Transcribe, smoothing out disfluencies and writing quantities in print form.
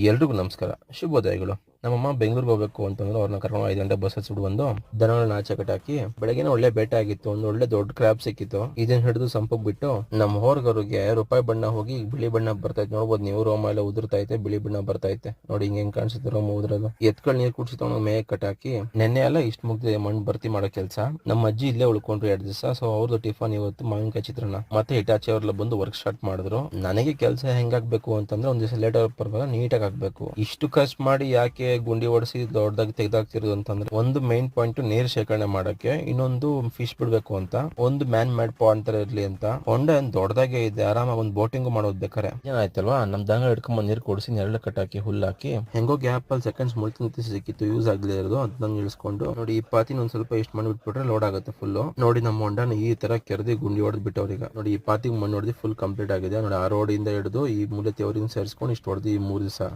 ಎಲ್ರಿಗೂ ನಮಸ್ಕಾರ, ಶುಭೋದಯಗಳು. ನಮ್ಮಮ್ಮ ಬೆಂಗಳೂರಿಗೆ ಹೋಗ್ಬೇಕು ಅಂತಂದ್ರೆ ಅವ್ರನ್ನ ಕರ್ಕೊಂಡು 5 ಗಂಟೆ ಬಸ್ ಹಚ್ಚಿಬಿಟ್ಟು ಬಂದು ದನಗಳನ್ನ ಆಚೆ ಕಟ್ಟಾಕಿ ಬೆಳಗ್ಗೆನೇ ಒಳ್ಳೆ ಬೇಟೆ ಆಗಿತ್ತು. ಒಂದು ಒಳ್ಳೆ ದೊಡ್ಡ ಕ್ರಾಬ್ ಸಿಕ್ಕಿತ್ತು. ಇದನ್ನ ಹಿಡಿದು ಸಂಪಕ್ ಬಿಟ್ಟು ನಮ್ಮ ಹೋರ್ಗವ್ರಿಗೆ ರೂಪಾಯಿ ಬಣ್ಣ ಹೋಗಿ ಬಿಳಿ ಬಣ್ಣ ಬರ್ತೈತೆ. ನೋಡ್ಬೋದು ನೀವು, ರೋಮ ಎಲ್ಲ ಉದುರ್ತಾ ಐತೆ, ಬಿಳಿ ಬಣ್ಣ ಬರ್ತಾ ನೋಡಿ ಹಿಂಗ್ ಕಾಣಿಸುತ್ತೆ ರೋಮ ಉದ್ರದು. ಎತ್ಗಳು ನೀರ್ ಕುಡಿಸಿ ತಗೊಂಡು ಮೇಯ ಕಟ್ಟಾಕಿ ನೆನ್ನೆ ಎಲ್ಲ ಇಷ್ಟ ಮುಗ್ದಿದೆ ಮಣ್ಣು ಭರ್ತಿ ಮಾಡೋ ಕೆಲಸ. ನಮ್ಮ ಅಜ್ಜಿ ಇಲ್ಲೇ ಉಳ್ಕೊಂಡ್ರು 2 ದಿವಸ. ಸೊ ಅವ್ರದ್ದು ಟಿಫನ್ ಇವತ್ತು ಮಾವಿನಕಾಯಿ ಚಿತ್ರಾನ್ನ. ಮತ್ತೆ ಹಿಟಾಚಿ ಅವ್ರೆಲ್ಲ ಬಂದು ವರ್ಕ್ ಸ್ಟಾರ್ಟ್ ಮಾಡಿದ್ರು. ನನಗೆ ಕೆಲಸ ಹೆಂಗಾಗ್ಬೇಕು ಅಂತಂದ್ರೆ ಒಂದ್ ದಿವಸ ಲೇಟ್ ಪರವಾಗಿಲ್ಲ, ನೀಟಾಗಿ ಆಗ್ಬೇಕು. ಇಷ್ಟು ಖರ್ಚು ಮಾಡಿ ಯಾಕೆ ಗುಂಡಿ ಹೊಡಿಸಿ ದೊಡ್ಡದಾಗಿ ತೆಗ್ದಾಕ್ತಿರೋದು ಅಂತಂದ್ರೆ, ಒಂದು ಮೇನ್ ಪಾಯಿಂಟ್ ನೀರ್ ಶೇಖರಣೆ ಮಾಡಕ್ಕೆ, ಇನ್ನೊಂದು ಫಿಶ್ ಬಿಡ್ಬೇಕು ಅಂತ, ಒಂದು ಮ್ಯಾನ್ ಮೇಡ್ ಪಾಂಡ್ ತರ ಇರ್ಲಿ ಅಂತ. ಹೊಂಡ ದೊಡ್ಡದಾಗೆ ಇದೆ, ಆರಾಮಾಗಿ ಒಂದು ಬೋಟಿಂಗ್ ಮಾಡೋದು ಬೇಕಾರೆ. ಏನಾಯ್ತಲ್ವಾ, ನಮ್ ದಂಗ ಹಿಡ್ಕೊಂಡ್ ನೀರ್ ಕೊಡಿಸಿ ನೆರಳು ಕಟ್ಟಾಕಿ ಹುಲ್ಲಾಕಿ ಹೆಂಗೋ ಗ್ಯಾಪ್ ಅಲ್ಲಿ ಸೆಕೆಂಡ್ಸ್ ಮುಳ್ತಿ ಸಿಕ್ಕಿತ್ತು, ಯೂಸ್ ಆಗ್ಲೇ ಇರೋದು. ಅದನ್ನ ಇಳಿಸ್ಕೊಂಡು ನೋಡಿ ಈ ಪಾತಿನ ಒಂದ್ ಸ್ವಲ್ಪ ಇಷ್ಟು ಮಣ್ಣು ಬಿಟ್ಬಿಟ್ರೆ ಲೋಡ್ ಆಗುತ್ತೆ ಫುಲ್. ನೋಡಿ ನಮ್ಮ ಹೊಂಡನ ಈ ತರ ಕೆರೆದಿ ಗುಂಡಿ ಹೊಡೆದ್ ಬಿಟ್ಟವ್ರೀಗ. ನೋಡಿ ಈ ಪಾತಿಗೆ ಮಣ್ಣು ಹೊಡೆದು ಫುಲ್ ಕಂಪ್ಲೀಟ್ ಆಗಿದೆ. ನೋಡಿ ಆ ರೋಡ್ ಇಂದ ಹಿಡಿದು ಈ ಮೂಲತಿ ಅವರಿಂದ ಸೇರಿಸ್ಕೊಂಡು ಇಷ್ಟು ಹೊಡೆದು ಈ 3 ದಿವಸ